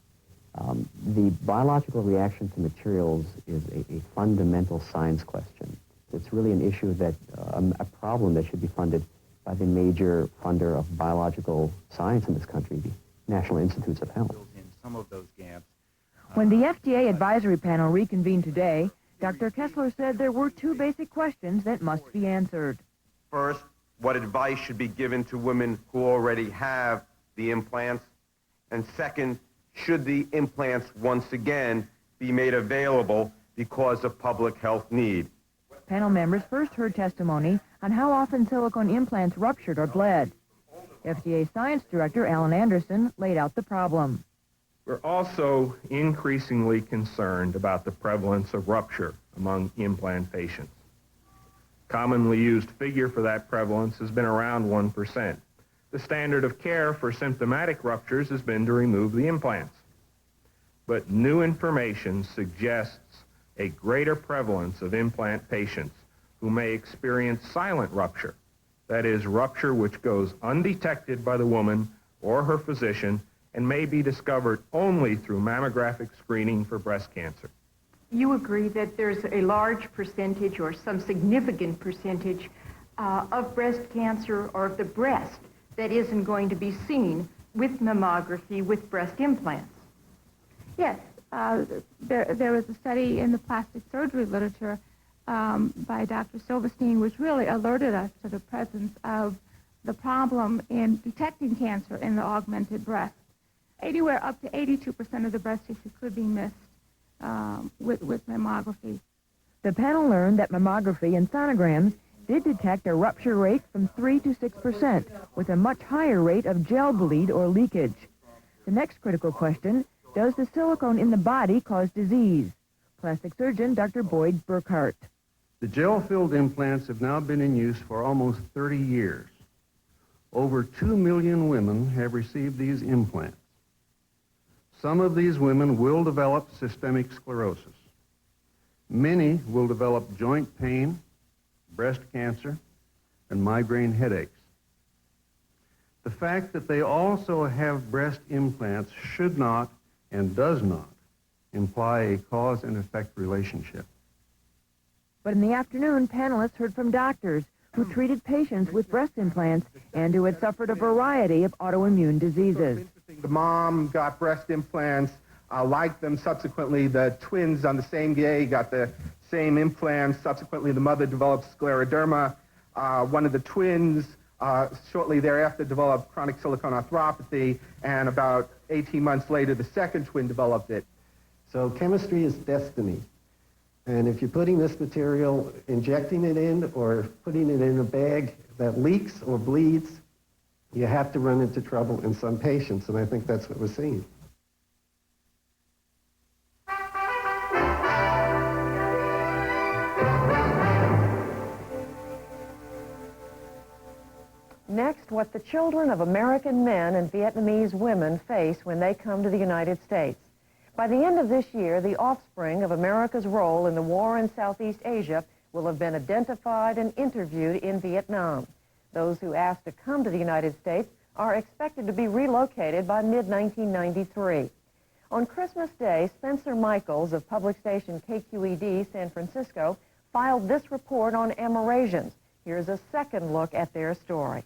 The biological reaction to materials is a fundamental science question. It's really an issue that, a problem that should be funded by the major funder of biological science in this country, the National Institutes of Health. In some of those gaps. When the FDA advisory panel reconvened today, Dr. Kessler said there were two basic questions that must be answered. First, what advice should be given to women who already have the implants? And second, should the implants once again be made available because of public health need? Panel members first heard testimony on how often silicone implants ruptured or bled. FDA Science Director Alan Anderson laid out the problem. We're also increasingly concerned about the prevalence of rupture among implant patients. Commonly used figure for that prevalence has been around 1%. The standard of care for symptomatic ruptures has been to remove the implants. But new information suggests a greater prevalence of implant patients who may experience silent rupture, that is, rupture which goes undetected by the woman or her physician and may be discovered only through mammographic screening for breast cancer. You agree that there's a large percentage or some significant percentage of breast cancer or of the breast that isn't going to be seen with mammography with breast implants? Yes. There was a study in the plastic surgery literature by Dr. Silverstein which really alerted us to the presence of the problem in detecting cancer in the augmented breast. Anywhere up to 82% of the breast tissue could be missed with mammography. The panel learned that mammography and sonograms did detect a rupture rate from 3 to 6%, with a much higher rate of gel bleed or leakage. The next critical question: does the silicone in the body cause disease? Plastic surgeon Dr. Boyd Burkhart. The gel-filled implants have now been in use for almost 30 years. over 2 million women have received these implants. Some of these women will develop systemic sclerosis. Many will develop joint pain, breast cancer, and migraine headaches. The fact that they also have breast implants should not and does not imply a cause and effect relationship. But in the afternoon, panelists heard from doctors who treated patients with breast implants and who had suffered a variety of autoimmune diseases. The mom got breast implants, liked them. Subsequently, the twins on the same day got the same implants. Subsequently, the mother developed scleroderma. One of the twins shortly thereafter developed chronic silicone arthropathy, and about 18 months later, the second twin developed it. So chemistry is destiny. And if you're putting this material, injecting it in or putting it in a bag that leaks or bleeds, you have to run into trouble in some patients, and I think that's what we're seeing. Next, what the children of American men and Vietnamese women face when they come to the United States. By the end of this year, the offspring of America's role in the war in Southeast Asia will have been identified and interviewed in Vietnam. Those who asked to come to the United States are expected to be relocated by mid-1993. On Christmas Day, Spencer Michaels of public station KQED San Francisco filed this report on Amerasians. Here's a second look at their story.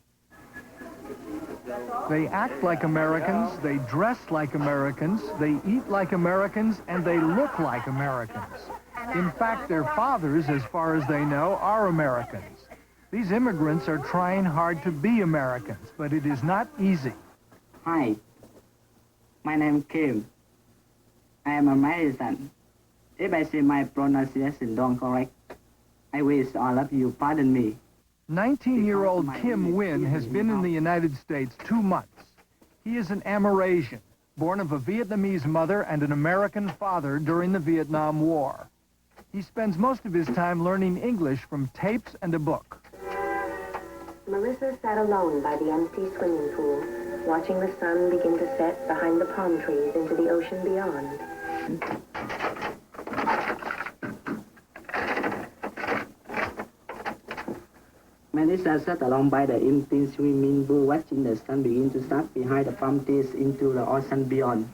They act like Americans, they dress like Americans, they eat like Americans, and they look like Americans. In fact, their fathers, as far as they know, are Americans. These immigrants are trying hard to be Americans, but it is not easy. Hi, my name is Kim. I am American. If I say my pronunciation don't correct, I wish all of you pardon me. 19-year-old Kim Win has been in the United States 2 months. He is an Amerasian, born of a Vietnamese mother and an American father during the Vietnam War. He spends most of his time learning English from tapes and a book. Melissa sat alone by the empty swimming pool, watching the sun begin to set behind the palm trees into the ocean beyond. Melissa sat along by the empty swimming pool, watching the sun begin to set behind the palm trees into the ocean beyond.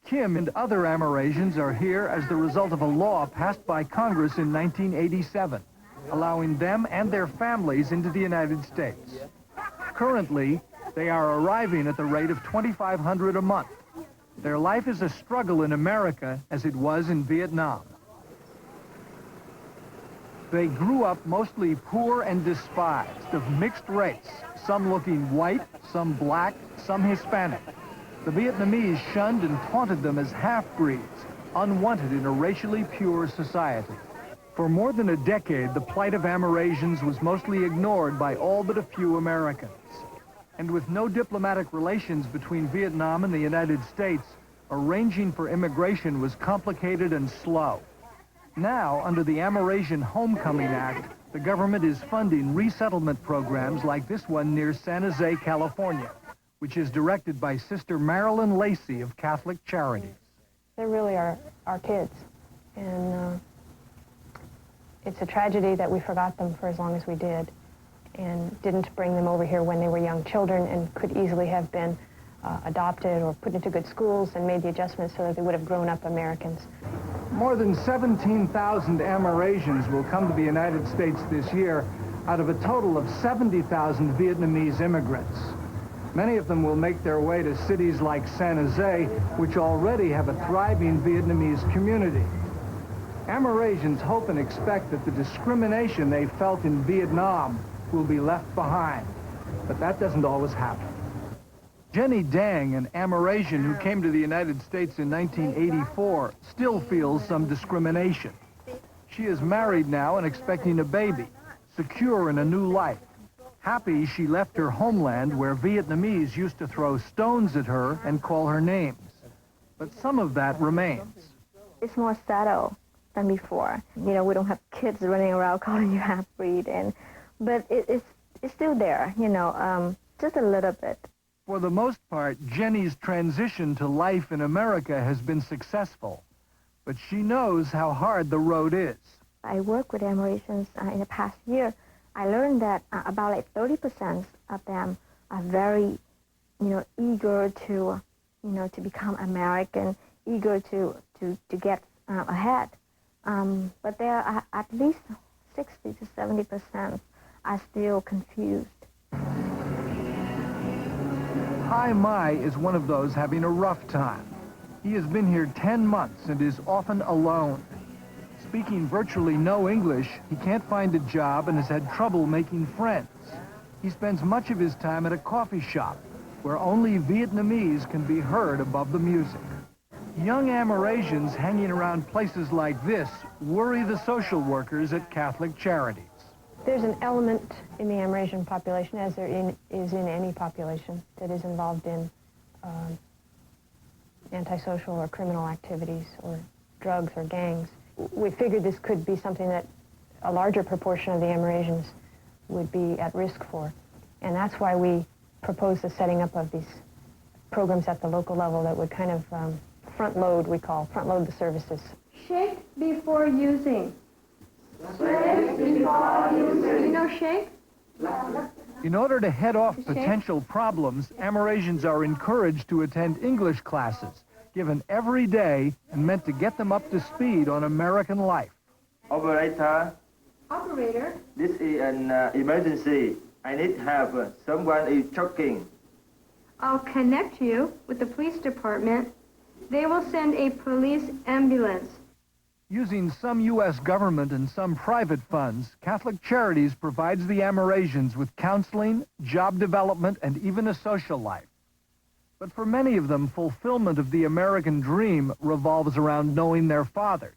Kim and other Amerasians are here as the result of a law passed by Congress in 1987, allowing them and their families into the United States. Currently, they are arriving at the rate of $2,500 a month. Their life is a struggle in America as it was in Vietnam. They grew up mostly poor and despised, of mixed race, some looking white, some black, some Hispanic. The Vietnamese shunned and taunted them as half-breeds, unwanted in a racially pure society. For more than a decade, the plight of Amerasians was mostly ignored by all but a few Americans. And with no diplomatic relations between Vietnam and the United States, arranging for immigration was complicated and slow. Now, under the Amerasian Homecoming Act, the government is funding resettlement programs like this one near San Jose, California, which is directed by Sister Marilyn Lacey of Catholic Charities. They really are our kids, and it's a tragedy that we forgot them for as long as we did and didn't bring them over here when they were young children and could easily have been adopted or put into good schools and made the adjustments so that they would have grown up Americans. More than 17,000 Amerasians will come to the United States this year out of a total of 70,000 Vietnamese immigrants. Many of them will make their way to cities like San Jose, which already have a thriving Vietnamese community. Amerasians hope and expect that the discrimination they felt in Vietnam will be left behind, but that doesn't always happen. Jenny Dang, an Amerasian who came to the United States in 1984, still feels some discrimination. She is married now and expecting a baby, secure in a new life. Happy she left her homeland where Vietnamese used to throw stones at her and call her names. But some of that remains. It's more subtle than before. You know, we don't have kids running around calling you half-breed, but it's still there, you know. Just a little bit. For the most part, Jenny's transition to life in America has been successful, but she knows how hard the road is. I worked with Amerasians in the past year. I learned that about like 30% of them are very, eager to, to become American, eager to get ahead. But there are at least 60 to 70% are still confused. Hai Mai is one of those having a rough time. He has been here 10 months and is often alone. Speaking virtually no English, he can't find a job and has had trouble making friends. He spends much of his time at a coffee shop where only Vietnamese can be heard above the music. Young Amerasians hanging around places like this worry the social workers at Catholic Charities. There's an element in the Amerasian population, as there is in any population, that is involved in antisocial or criminal activities or drugs or gangs. We figured this could be something that a larger proportion of the Amerasians would be at risk for. And that's why we proposed the setting up of these programs at the local level that would kind of front-load the services. Shake before using. Shake? In order to head off potential problems, Amerasians are encouraged to attend English classes, given every day and meant to get them up to speed on American life. Operator, this is an emergency. I need help. Someone is choking. I'll connect you with the police department. They will send a police ambulance. Using some U.S. government and some private funds, Catholic Charities provides the Amerasians with counseling, job development, and even a social life. But for many of them, fulfillment of the American dream revolves around knowing their fathers.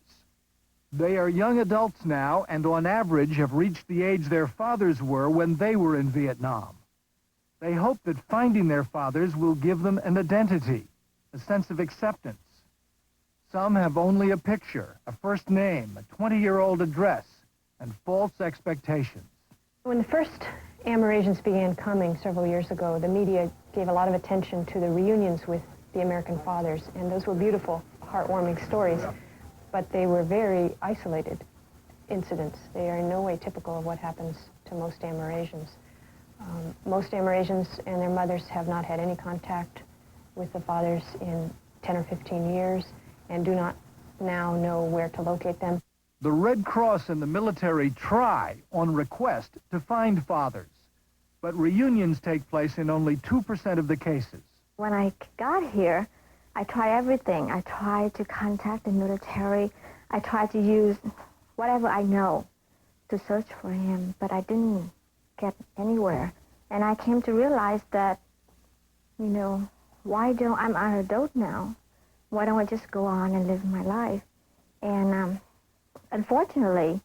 They are young adults now and on average have reached the age their fathers were when they were in Vietnam. They hope that finding their fathers will give them an identity, a sense of acceptance. Some have only a picture, a first name, a 20-year-old address, and false expectations. When the first Amerasians began coming several years ago, the media gave a lot of attention to the reunions with the American fathers, and those were beautiful, heartwarming stories, but they were very isolated incidents. They are in no way typical of what happens to most Amerasians. Most Amerasians and their mothers have not had any contact with the fathers in 10 or 15 years and do not now know where to locate them. The Red Cross and the military try, on request, to find fathers, but reunions take place in only 2% of the cases. When I got here, I tried everything. I tried to contact the military. I tried to use whatever I know to search for him, but I didn't get anywhere. And I came to realize that, I'm an adult now. Why don't I just go on and live my life? And unfortunately,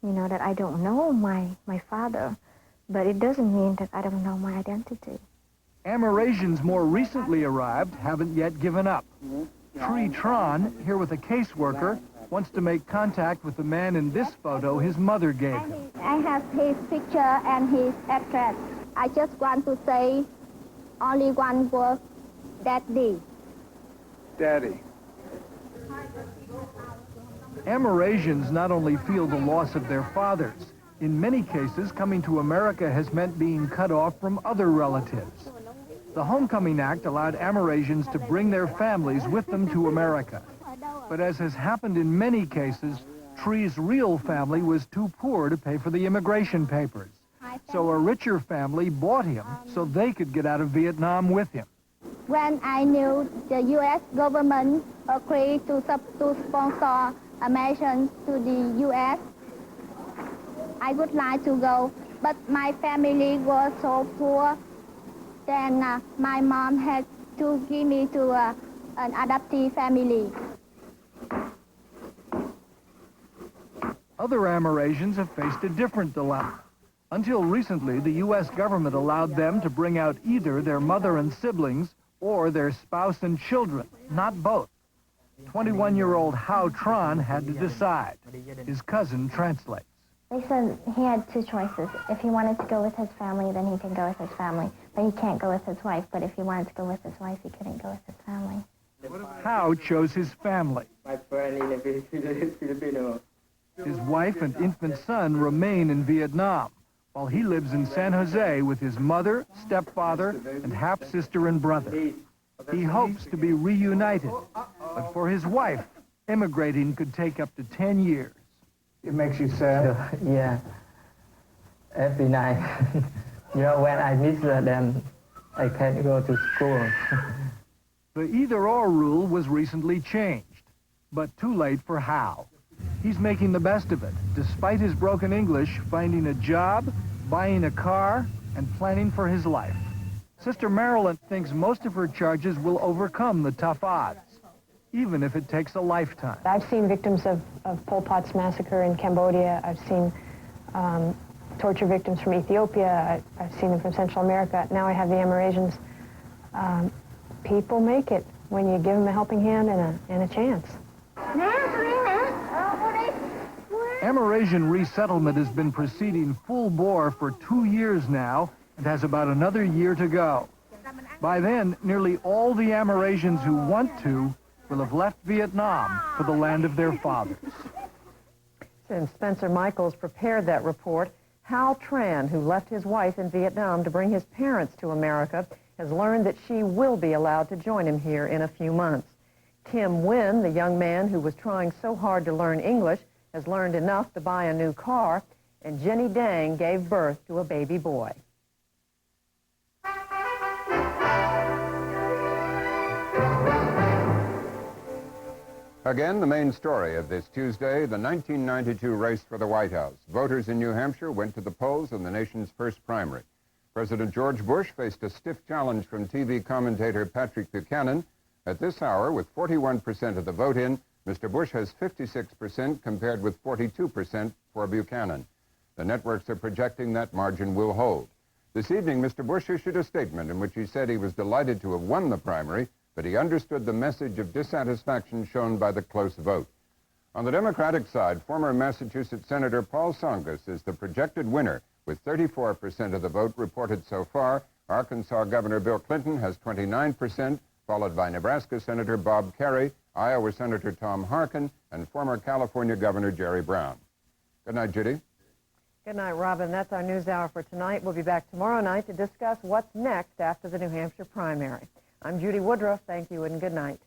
that I don't know my father, but it doesn't mean that I don't know my identity. Amerasians more recently arrived haven't yet given up. Tri Tran, here with a caseworker, wants to make contact with the man in this photo his mother gave him. I have his picture and his address. I just want to say only one word, Daddy. Daddy. Amerasians not only feel the loss of their fathers. In many cases, coming to America has meant being cut off from other relatives. The Homecoming Act allowed Amerasians to bring their families with them to America. But as has happened in many cases, Tri's real family was too poor to pay for the immigration papers. So a richer family bought him so they could get out of Vietnam with him. When I knew the U.S. government agreed to sponsor Americans to the U.S., I would like to go, but my family was so poor. Then my mom had to give me to an adoptive family. Other Amerasians have faced a different dilemma. Until recently, the U.S. government allowed them to bring out either their mother and siblings or their spouse and children, not both. 21-year-old Hao Tran had to decide. His cousin translates. They said he had two choices. If he wanted to go with his family, then he can go with his family. But he can't go with his wife. But if he wanted to go with his wife, he couldn't go with his family. Howe chose his family. My friend in the Filipino. His wife and infant son remain in Vietnam, while he lives in San Jose with his mother, stepfather, and half-sister and brother. He hopes to be reunited, but for his wife, immigrating could take up to 10 years. It makes you sad? Yeah. Every night. You know, when I miss them, I can't go to school. The either-or rule was recently changed, but too late for Howe. He's making the best of it, despite his broken English, finding a job, buying a car, and planning for his life. Sister Marilyn thinks most of her charges will overcome the tough odds, even if it takes a lifetime. I've seen victims of Pol Pot's massacre in Cambodia. I've seen torture victims from Ethiopia. I've seen them from Central America. Now I have the Amerasians. People make it when you give them a helping hand and a chance. Amerasian resettlement has been proceeding full bore for 2 years now and has about another year to go. By then, nearly all the Amerasians who want to will have left Vietnam for the land of their fathers. And Spencer Michaels prepared that report. Hal Tran, who left his wife in Vietnam to bring his parents to America, has learned that she will be allowed to join him here in a few months. Kim Nguyen, the young man who was trying so hard to learn English, has learned enough to buy a new car, and Jenny Dang gave birth to a baby boy. Again, the main story of this Tuesday, the 1992 race for the White House. Voters in New Hampshire went to the polls in the nation's first primary. President George Bush faced a stiff challenge from TV commentator Patrick Buchanan. At this hour, with 41% of the vote in, Mr. Bush has 56% compared with 42% for Buchanan. The networks are projecting that margin will hold. This evening, Mr. Bush issued a statement in which he said he was delighted to have won the primary, but he understood the message of dissatisfaction shown by the close vote. On the Democratic side, former Massachusetts Senator Paul Tsongas is the projected winner with 34% of the vote reported so far. Arkansas Governor Bill Clinton has 29%, followed by Nebraska Senator Bob Kerrey, Iowa Senator Tom Harkin, and former California Governor Jerry Brown. Good night, Judy. Good night, Robin. That's our news hour for tonight. We'll be back tomorrow night to discuss what's next after the New Hampshire primary. I'm Judy Woodruff. Thank you and good night.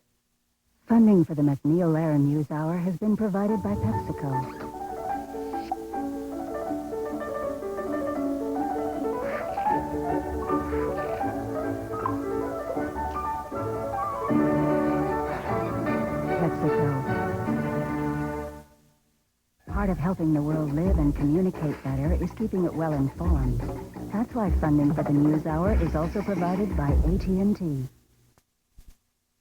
Funding for the McNeil-Lehrer News Hour has been provided by PepsiCo. Part of helping the world live and communicate better is keeping it well informed. That's why funding for the News Hour is also provided by AT&T.